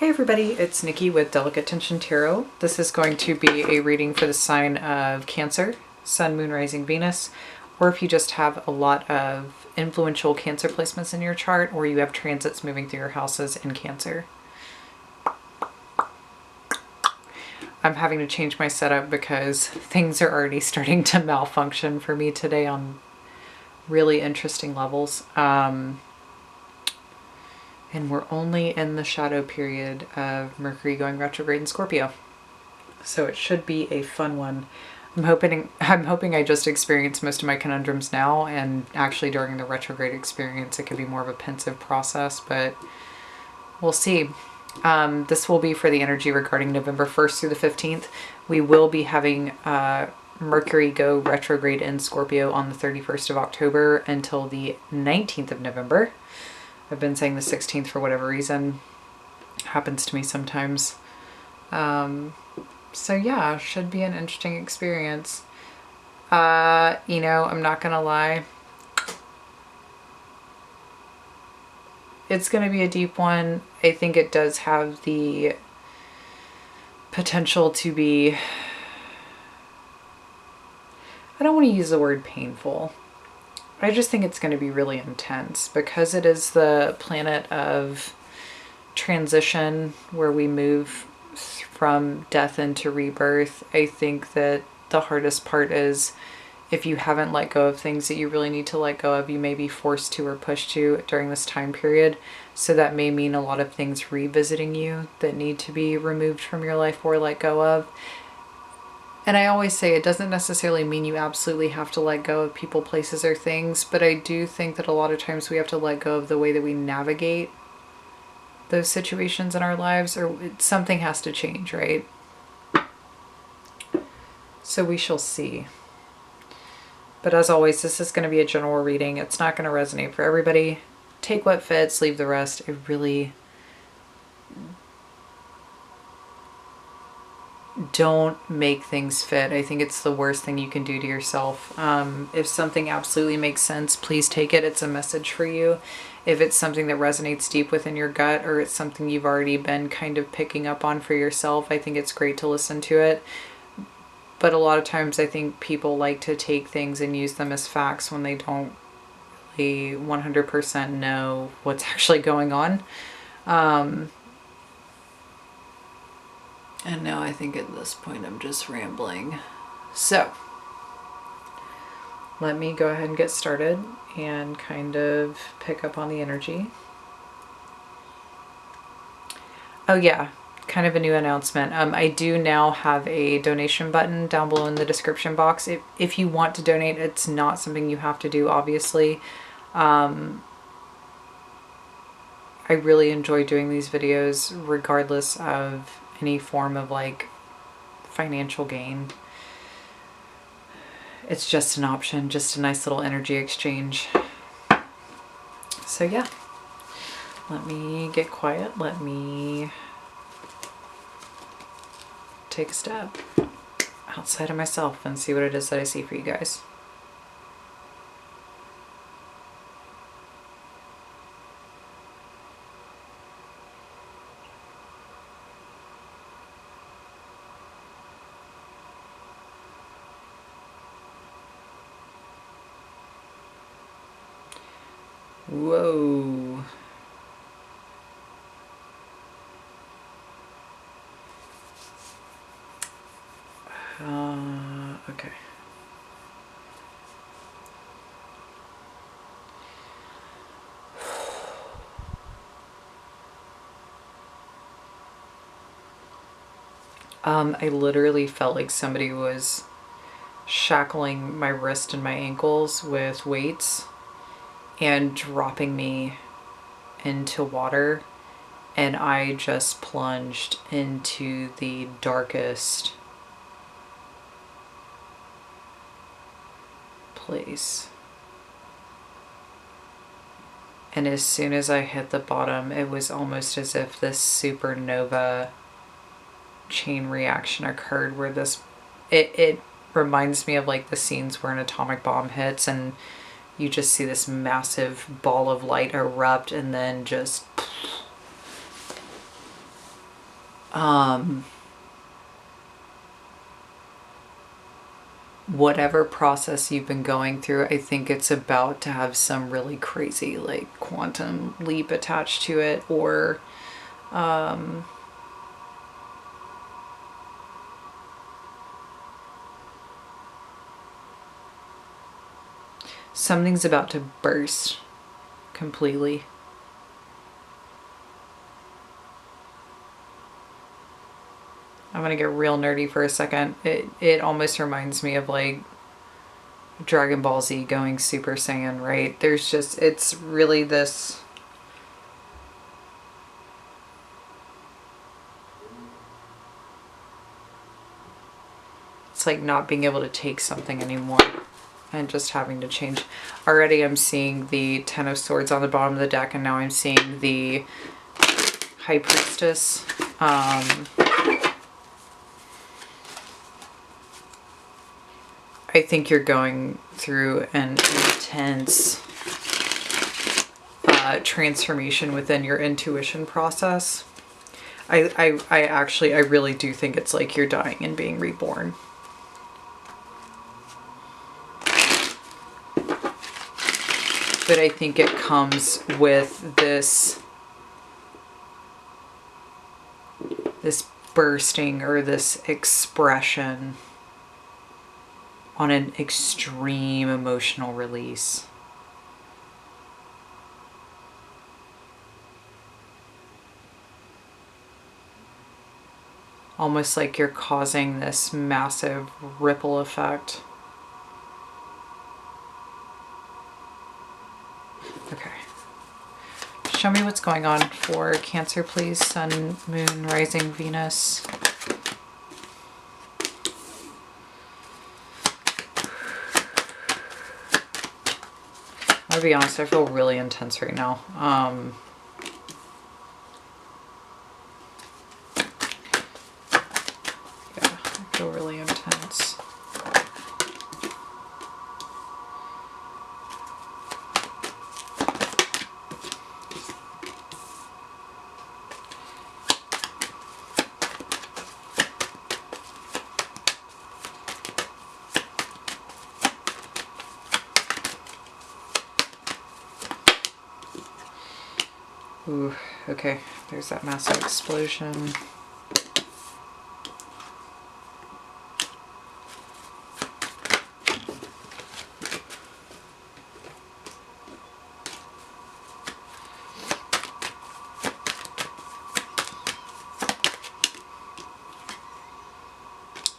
Hey everybody, it's Nikki with Delicate Tension Tarot. This is going to be a reading for the sign of Cancer, Sun, Moon, Rising, Venus, or if you just have a lot of influential Cancer placements in your chart, or you have transits moving through your houses in Cancer. I'm having to change my setup because things are already starting to malfunction for me today on really interesting levels. And we're only in the shadow period of Mercury going retrograde in Scorpio. So it should be a fun one. I'm hoping I just experience most of my conundrums now, and actually during the retrograde experience it could be more of a pensive process, but we'll see. This will be for the energy regarding November 1st through the 15th. We will be having Mercury go retrograde in Scorpio on the 31st of October until the 19th of November. I've been saying the 16th for whatever reason. Happens to me sometimes. So yeah, should be an interesting experience. You know, I'm not gonna lie. It's gonna be a deep one. I think it does have the potential to be, I don't want to use the word painful. I just think it's going to be really intense because it is the planet of transition where we move from death into rebirth. I think that the hardest part is if you haven't let go of things that you really need to let go of, you may be forced to or pushed to during this time period. So that may mean a lot of things revisiting you that need to be removed from your life or let go of. And I always say it doesn't necessarily mean you absolutely have to let go of people, places, or things, but I do think that a lot of times we have to let go of the way that we navigate those situations in our lives, or something has to change, right? So we shall see. But as always, this is going to be a general reading. It's not going to resonate for everybody. Take what fits, leave the rest. I really don't make things fit. I think it's the worst thing you can do to yourself. If something absolutely makes sense, please take it. It's a message for you. If it's something that resonates deep within your gut, or it's something you've already been kind of picking up on for yourself, I think it's great to listen to it. But a lot of times I think people like to take things and use them as facts when they don't really 100% know what's actually going on. And now I think at this point I'm just rambling. So let me go ahead and get started and kind of pick up on the energy. Oh yeah, kind of a new announcement. I do now have a donation button down below in the description box. If you want to donate, it's not something you have to do, obviously. I really enjoy doing these videos regardless of any form of like financial gain. It's just an option, just a nice little energy exchange. So yeah, let me get quiet. Let me take a step outside of myself and see what it is that I see for you guys. Whoa. Okay. I literally felt like somebody was shackling my wrist and my ankles with weights and dropping me into water, and I just plunged into the darkest place. And as soon as I hit the bottom, it was almost as if this supernova chain reaction occurred where it reminds me of like the scenes where an atomic bomb hits and you just see this massive ball of light erupt and then just whatever process you've been going through, I think it's about to have some really crazy like quantum leap attached to it, or something's about to burst completely. I'm gonna get real nerdy for a second. It almost reminds me of like Dragon Ball Z going Super Saiyan, right? There's just, it's really this, it's like not being able to take something anymore and just having to change. Already I'm seeing the Ten of Swords on the bottom of the deck, and now I'm seeing the High Priestess. I think you're going through an intense transformation within your intuition process. I really do think it's like you're dying and being reborn. But I think it comes with this bursting or this expression on an extreme emotional release. Almost like you're causing this massive ripple effect. Okay. Show me what's going on for Cancer, please. Sun, Moon, Rising, Venus. I'll be honest, I feel really intense right now. Yeah, I feel really intense. Ooh, okay, there's that massive explosion.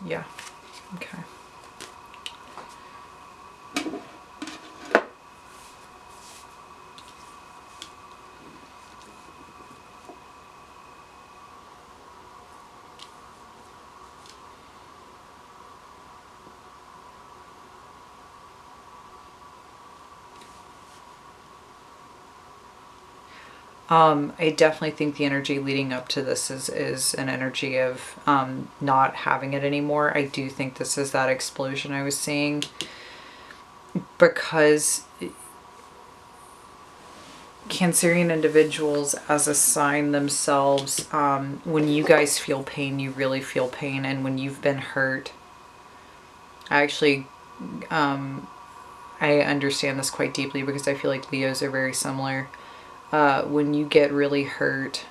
Yeah, okay. I definitely think the energy leading up to this is an energy of not having it anymore. I do think this is that explosion I was seeing, because Cancerian individuals as a sign themselves, when you guys feel pain, you really feel pain. And when you've been hurt, I actually, I understand this quite deeply because I feel like Leos are very similar. When you get really hurt,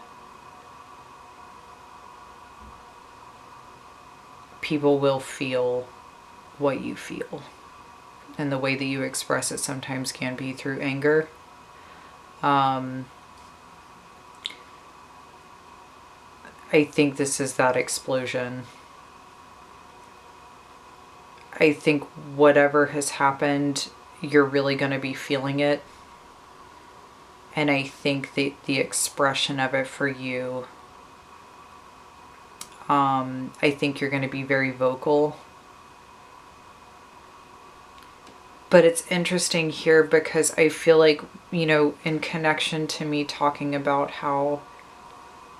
people will feel what you feel. And the way that you express it sometimes can be through anger. I think this is that explosion. I think whatever has happened, you're really going to be feeling it. And I think the expression of it for you, I think you're going to be very vocal. But it's interesting here because I feel like, you know, in connection to me talking about how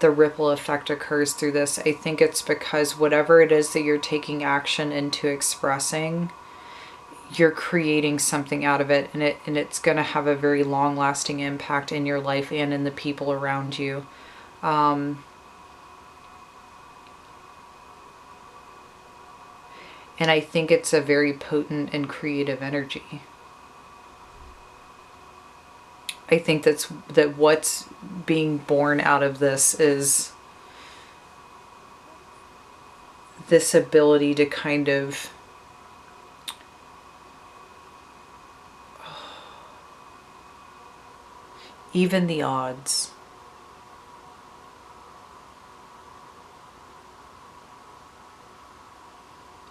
the ripple effect occurs through this, I think it's because whatever it is that you're taking action into expressing, you're creating something out of it, and it's going to have a very long-lasting impact in your life and in the people around you. And I think it's a very potent and creative energy. I think that what's being born out of this is this ability to kind of even the odds.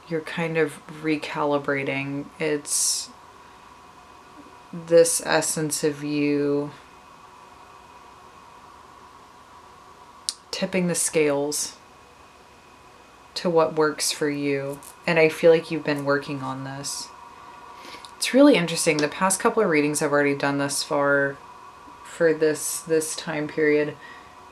You're kind of recalibrating. It's this essence of you tipping the scales to what works for you. And I feel like you've been working on this. It's really interesting. The past couple of readings I've already done thus far for this time period,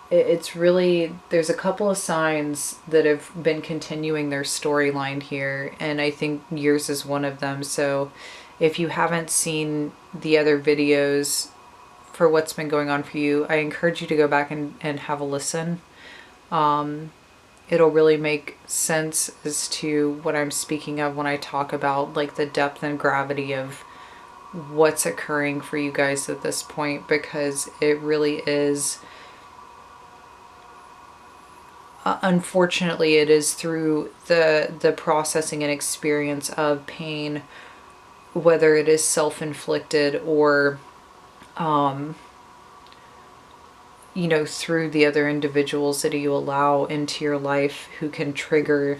it's really, there's a couple of signs that have been continuing their storyline here, and I think yours is one of them. So if you haven't seen the other videos for what's been going on for you, I encourage you to go back and have a listen. It'll really make sense as to what I'm speaking of when I talk about like the depth and gravity of what's occurring for you guys at this point, because it really is, unfortunately, it is through the processing and experience of pain, whether it is self-inflicted or you know, through the other individuals that you allow into your life who can trigger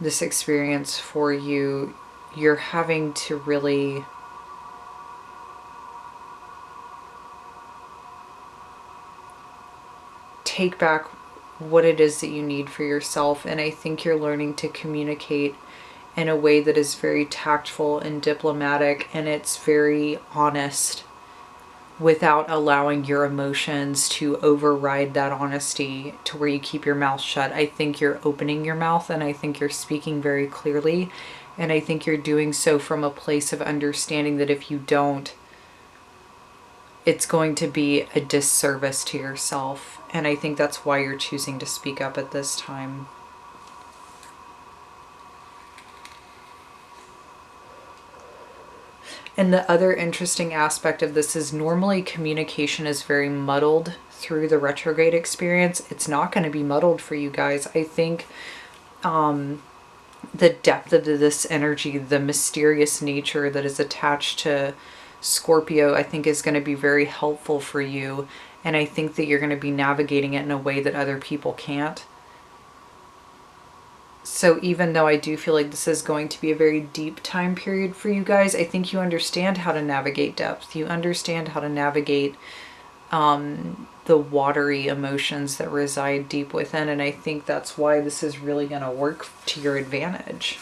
this experience for you. You're having to really take back what it is that you need for yourself. And I think you're learning to communicate in a way that is very tactful and diplomatic, and it's very honest without allowing your emotions to override that honesty to where you keep your mouth shut. I think you're opening your mouth, and I think you're speaking very clearly. And I think you're doing so from a place of understanding that if you don't, it's going to be a disservice to yourself. And I think that's why you're choosing to speak up at this time. And the other interesting aspect of this is normally communication is very muddled through the retrograde experience. It's not going to be muddled for you guys. I think the depth of this energy, the mysterious nature that is attached to Scorpio, I think is going to be very helpful for you. And I think that you're going to be navigating it in a way that other people can't. So even though I do feel like this is going to be a very deep time period for you guys, I think you understand how to navigate depth. You understand how to navigate the watery emotions that reside deep within. And I think that's why this is really going to work to your advantage.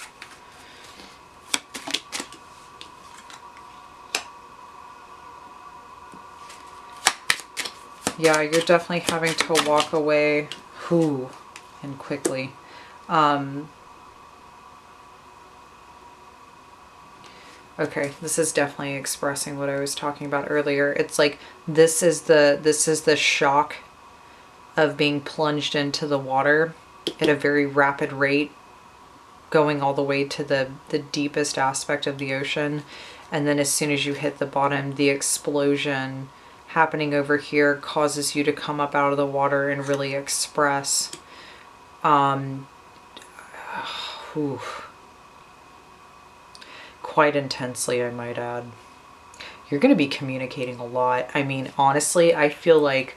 Yeah, you're definitely having to walk away, and quickly. Okay, this is definitely expressing what I was talking about earlier. It's like this is the shock of being plunged into the water at a very rapid rate, going all the way to the deepest aspect of the ocean. And then as soon as you hit the bottom, the explosion happening over here causes you to come up out of the water and really express quite intensely, I might add. You're going to be communicating a lot. I mean, honestly, I feel like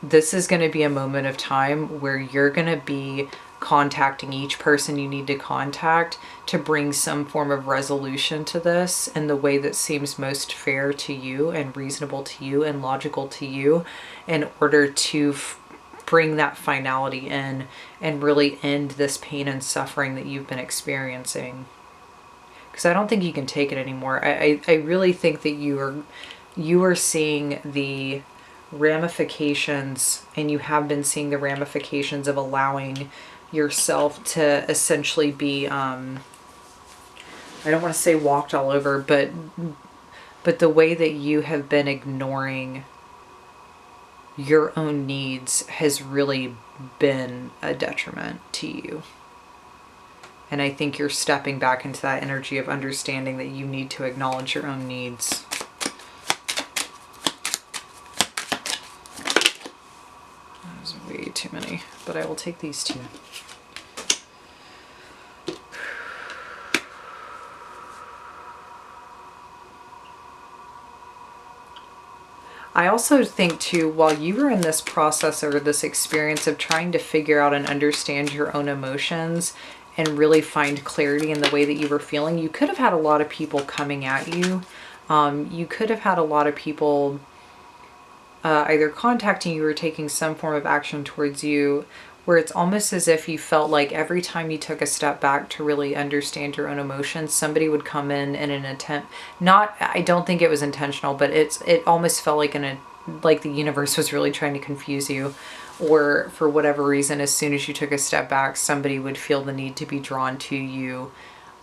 this is going to be a moment of time where you're going to be contacting each person you need to contact to bring some form of resolution to this in the way that seems most fair to you and reasonable to you and logical to you, in order to bring that finality in and really end this pain and suffering that you've been experiencing. Because I don't think you can take it anymore. I really think that you are seeing the ramifications, and you have been seeing the ramifications of allowing yourself to essentially be, I don't want to say walked all over, but the way that you have been ignoring your own needs has really been a detriment to you. And I think you're stepping back into that energy of understanding that you need to acknowledge your own needs. That was way too many, but I will take these two. I also think too, while you were in this process or this experience of trying to figure out and understand your own emotions and really find clarity in the way that you were feeling, you could have had a lot of people coming at you. You could have had a lot of people either contacting you or taking some form of action towards you, where it's almost as if you felt like every time you took a step back to really understand your own emotions, somebody would come in an attempt, not, I don't think it was intentional, but it almost felt like like the universe was really trying to confuse you, or for whatever reason, as soon as you took a step back, somebody would feel the need to be drawn to you,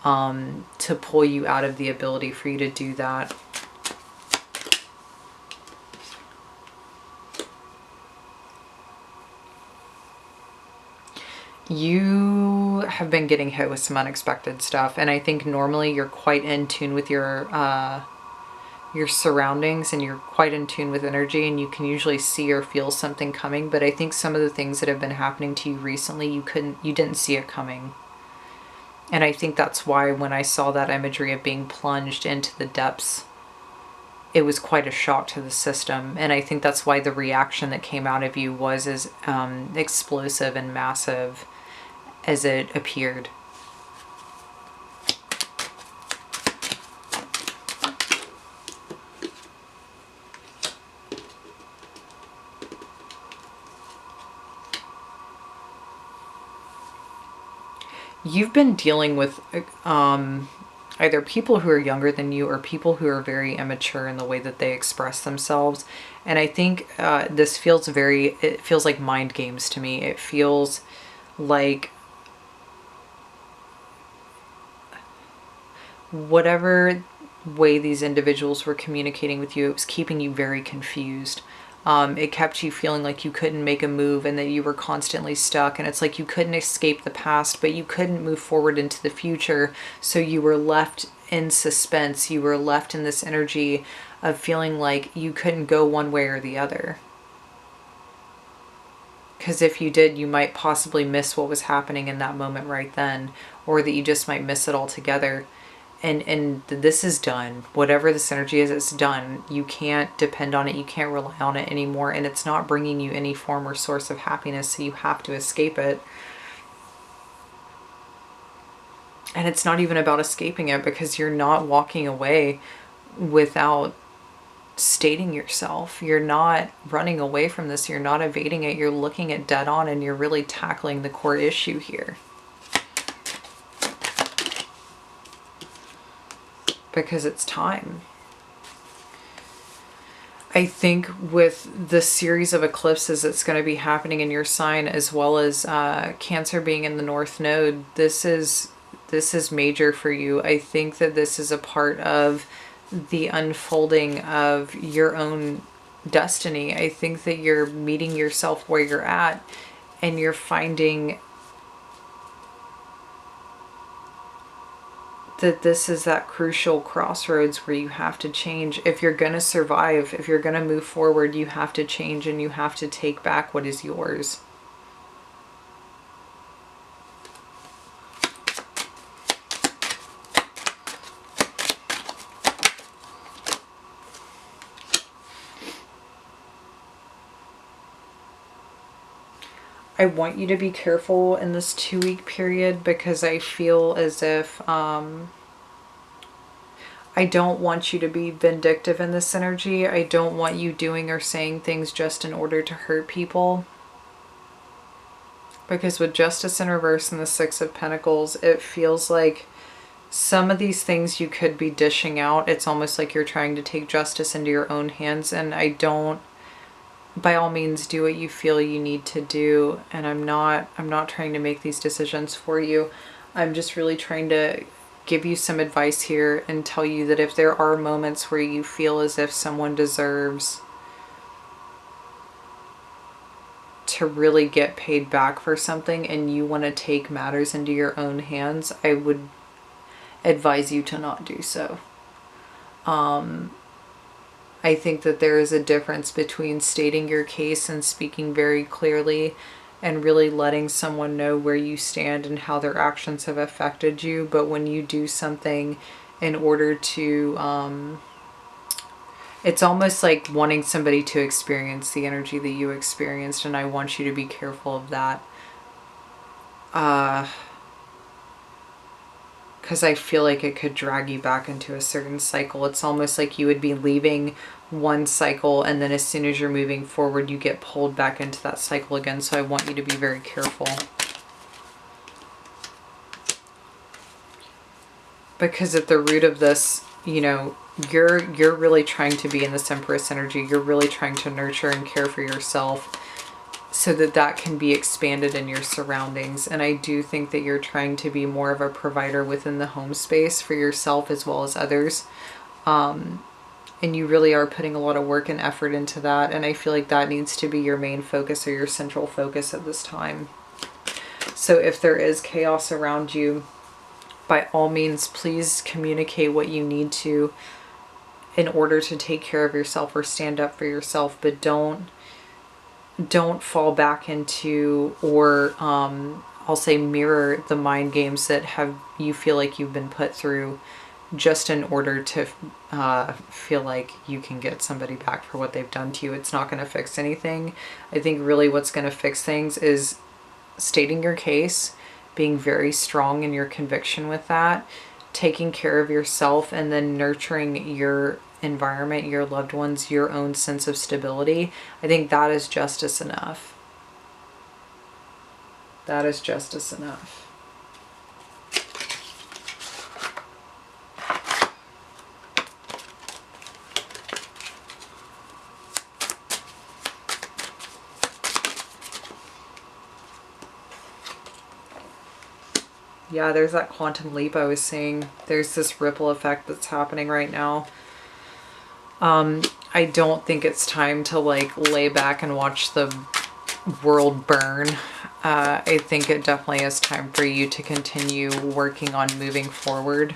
to pull you out of the ability for you to do that. You have been getting hit with some unexpected stuff, and I think normally you're quite in tune with your surroundings, and you're quite in tune with energy, and you can usually see or feel something coming. But I think some of the things that have been happening to you recently, you didn't see it coming. And I think that's why when I saw that imagery of being plunged into the depths, it was quite a shock to the system. And I think that's why the reaction that came out of you was as explosive and massive as it appeared. You've been dealing with either people who are younger than you or people who are very immature in the way that they express themselves. And I think this feels it feels like mind games to me. It feels like whatever way these individuals were communicating with you, it was keeping you very confused. It kept you feeling like you couldn't make a move and that you were constantly stuck. And it's like you couldn't escape the past, but you couldn't move forward into the future. So you were left in suspense. You were left in this energy of feeling like you couldn't go one way or the other. Because if you did, you might possibly miss what was happening in that moment right then, or that you just might miss it altogether. And this is done. Whatever this energy is, it's done. You can't depend on it. You can't rely on it anymore. And it's not bringing you any form or source of happiness, so you have to escape it. And it's not even about escaping it, because you're not walking away without stating yourself. You're not running away from this. You're not evading it. You're looking it dead on, and you're really tackling the core issue here. Because it's time. I think with the series of eclipses that's going to be happening in your sign, as well as Cancer being in the North Node, this is major for you. I think that this is a part of the unfolding of your own destiny. I think that you're meeting yourself where you're at, and you're finding that this is that crucial crossroads where you have to change. If you're going to survive, if you're going to move forward, you have to change, and you have to take back what is yours. I want you to be careful in this 2-week period, because I feel as if I don't want you to be vindictive in this energy. I don't want you doing or saying things just in order to hurt people. Because with Justice in reverse and the Six of Pentacles, it feels like some of these things you could be dishing out. It's almost like you're trying to take justice into your own hands, and I don't. By all means, do what you feel you need to do, and I'm not trying to make these decisions for you. I'm just really trying to give you some advice here and tell you that if there are moments where you feel as if someone deserves to really get paid back for something and you want to take matters into your own hands, I would advise you to not do so. I think that there is a difference between stating your case and speaking very clearly and really letting someone know where you stand and how their actions have affected you. But when you do something in order to, it's almost like wanting somebody to experience the energy that you experienced, and I want you to be careful of that. Because I feel like it could drag you back into a certain cycle. It's almost like you would be leaving one cycle, and then as soon as you're moving forward, you get pulled back into that cycle again. So I want you to be very careful. Because at the root of this, you know, you're really trying to be in this Empress energy. You're really trying to nurture and care for yourself so that that can be expanded in your surroundings. And I do think that you're trying to be more of a provider within the home space for yourself as well as others. And you really are putting a lot of work and effort into that. And I feel like that needs to be your main focus or your central focus at this time. So if there is chaos around you, by all means, please communicate what you need to in order to take care of yourself or stand up for yourself, but don't fall back into, or I'll say mirror the mind games that have you feel like you've been put through just in order to feel like you can get somebody back for what they've done to you. It's not going to fix anything. I think really what's going to fix things is stating your case, being very strong in your conviction with that, taking care of yourself, and then nurturing your environment, your loved ones, your own sense of stability. I think that is justice enough. That is justice enough. Yeah, there's that quantum leap I was saying. There's this ripple effect that's happening right now. I don't think it's time to like lay back and watch the world burn. I think it definitely is time for you to continue working on moving forward.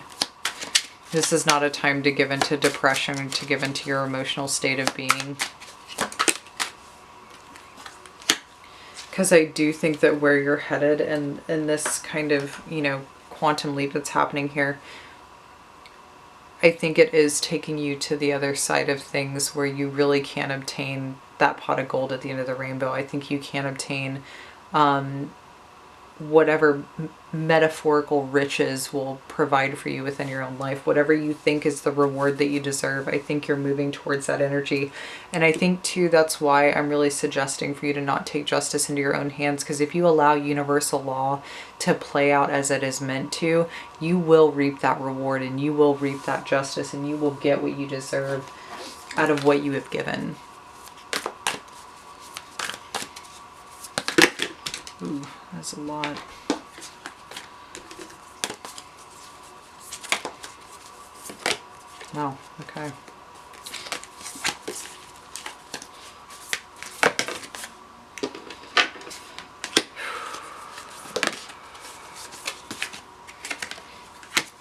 This is not a time to give into depression and to give into your emotional state of being. Because I do think that where you're headed and in this kind of, you know, quantum leap that's happening here, I think it is taking you to the other side of things where you really can obtain that pot of gold at the end of the rainbow. I think you can obtain whatever metaphorical riches will provide for you within your own life. Whatever you think is the reward that you deserve, I think you're moving towards that energy. And I think too, that's why I'm really suggesting for you to not take justice into your own hands, because if you allow universal law to play out as it is meant to, you will reap that reward and you will reap that justice and you will get what you deserve out of what you have given. Ooh, that's a lot. Wow, okay.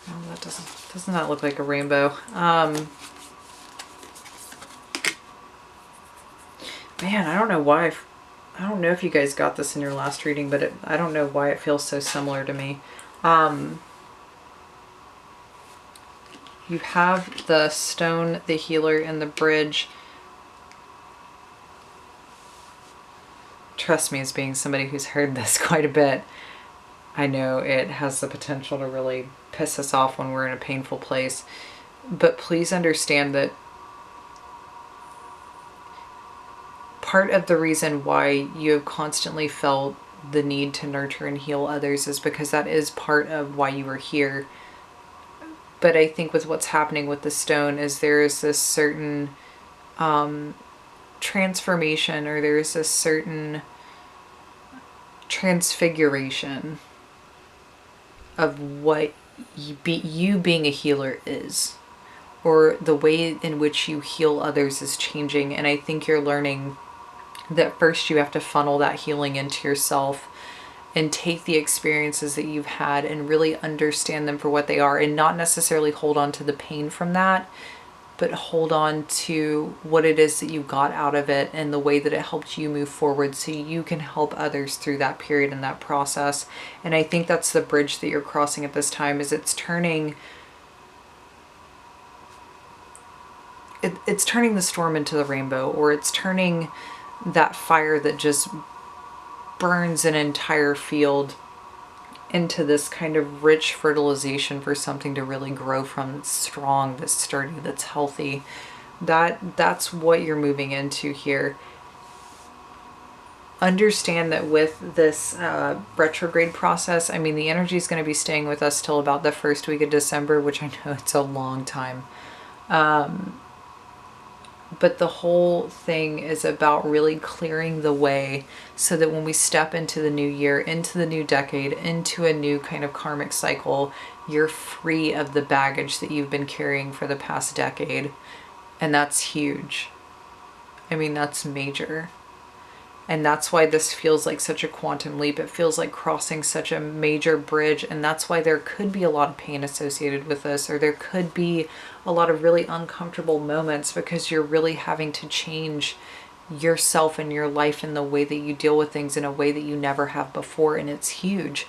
Oh, that doesn't that look like a rainbow? Man, I don't know why. I don't know if you guys got this in your last reading, but I don't know why it feels so similar to me. You have the stone, the healer, and the bridge. Trust me, as being somebody who's heard this quite a bit, I know it has the potential to really piss us off when we're in a painful place. But please understand that part of the reason why you have constantly felt the need to nurture and heal others is because that is part of why you are here. But I think with what's happening with the stone is there is this certain transformation, or there is this certain transfiguration of what you being a healer is, or the way in which you heal others is changing. And I think you're learning that first you have to funnel that healing into yourself and take the experiences that you've had and really understand them for what they are, and not necessarily hold on to the pain from that, but hold on to what it is that you got out of it and the way that it helped you move forward so you can help others through that period and that process. And I think that's the bridge that you're crossing at this time, is it's turning the storm into the rainbow, or it's turning that fire that just burns an entire field into this kind of rich fertilization for something to really grow from, that's strong, that's sturdy, that's healthy. That's what you're moving into here. Understand that with this retrograde process, I mean, the energy is going to be staying with us till about the first week of December, which I know it's a long time. But the whole thing is about really clearing the way so that when we step into the new year, into the new decade, into a new kind of karmic cycle, you're free of the baggage that you've been carrying for the past decade. And that's huge. I mean, that's major. And that's why this feels like such a quantum leap. It feels like crossing such a major bridge. And that's why there could be a lot of pain associated with this, or there could be a lot of really uncomfortable moments, because you're really having to change yourself and your life and the way that you deal with things in a way that you never have before. And it's huge.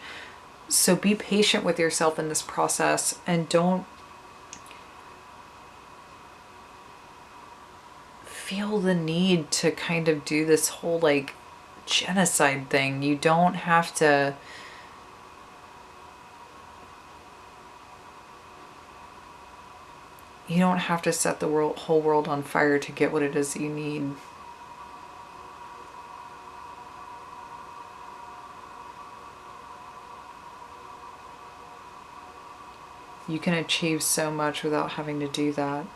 So be patient with yourself in this process, and don't feel the need to kind of do this whole like genocide thing. You don't have to. You don't have to set the whole world on fire to get what it is that you need. You can achieve so much without having to do that.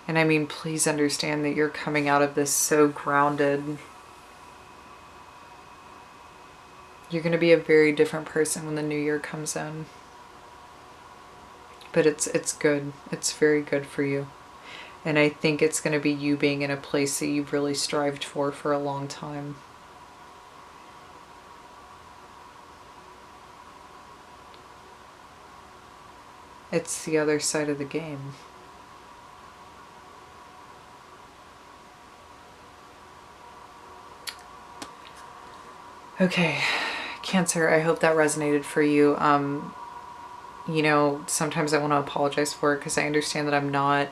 And I mean, please understand that you're coming out of this so grounded. You're going to be a very different person when the new year comes in. But it's good. It's very good for you. And I think it's going to be you being in a place that you've really strived for a long time. It's the other side of the game. Okay, Cancer, I hope that resonated for you. You know, sometimes I want to apologize for it because I understand that I'm not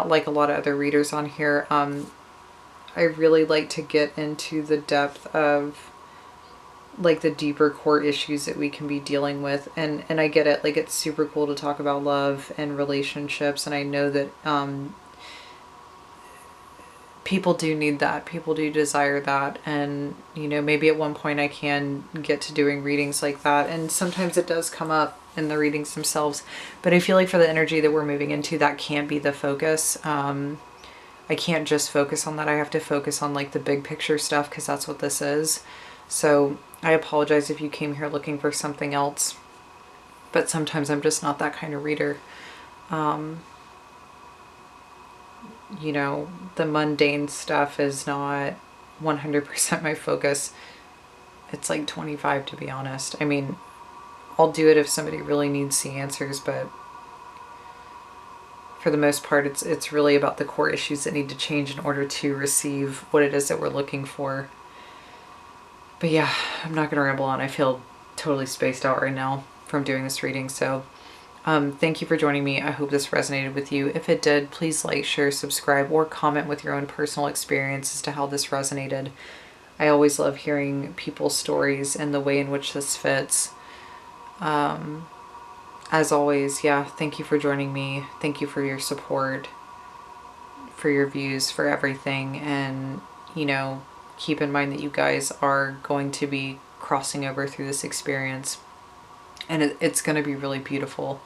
like a lot of other readers on here. I really like to get into the depth of like the deeper core issues that we can be dealing with, and I get it. Like, it's super cool to talk about love and relationships, and I know that people do need that. People do desire that. And, you know, maybe at one point I can get to doing readings like that. And sometimes it does come up in the readings themselves. But I feel like for the energy that we're moving into, that can't be the focus. I can't just focus on that. I have to focus on like the big picture stuff, because that's what this is. So I apologize if you came here looking for something else. But sometimes I'm just not that kind of reader. You know, the mundane stuff is not 100% my focus. It's like 25, to be honest. I mean, I'll do it if somebody really needs the answers, but for the most part, it's really about the core issues that need to change in order to receive what it is that we're looking for. But yeah, I'm not going to ramble on. I feel totally spaced out right now from doing this reading, so thank you for joining me. I hope this resonated with you. If it did, please like, share, subscribe, or comment with your own personal experience as to how this resonated. I always love hearing people's stories and the way in which this fits. As always, yeah, thank you for joining me. Thank you for your support, for your views, for everything. And, you know, keep in mind that you guys are going to be crossing over through this experience. And it's going to be really beautiful.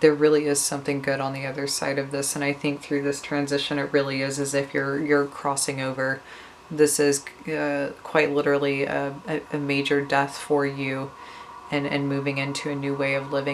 There really is something good on the other side of this, and I think through this transition it really is as if you're crossing over. This is quite literally a major death for you, and moving into a new way of living.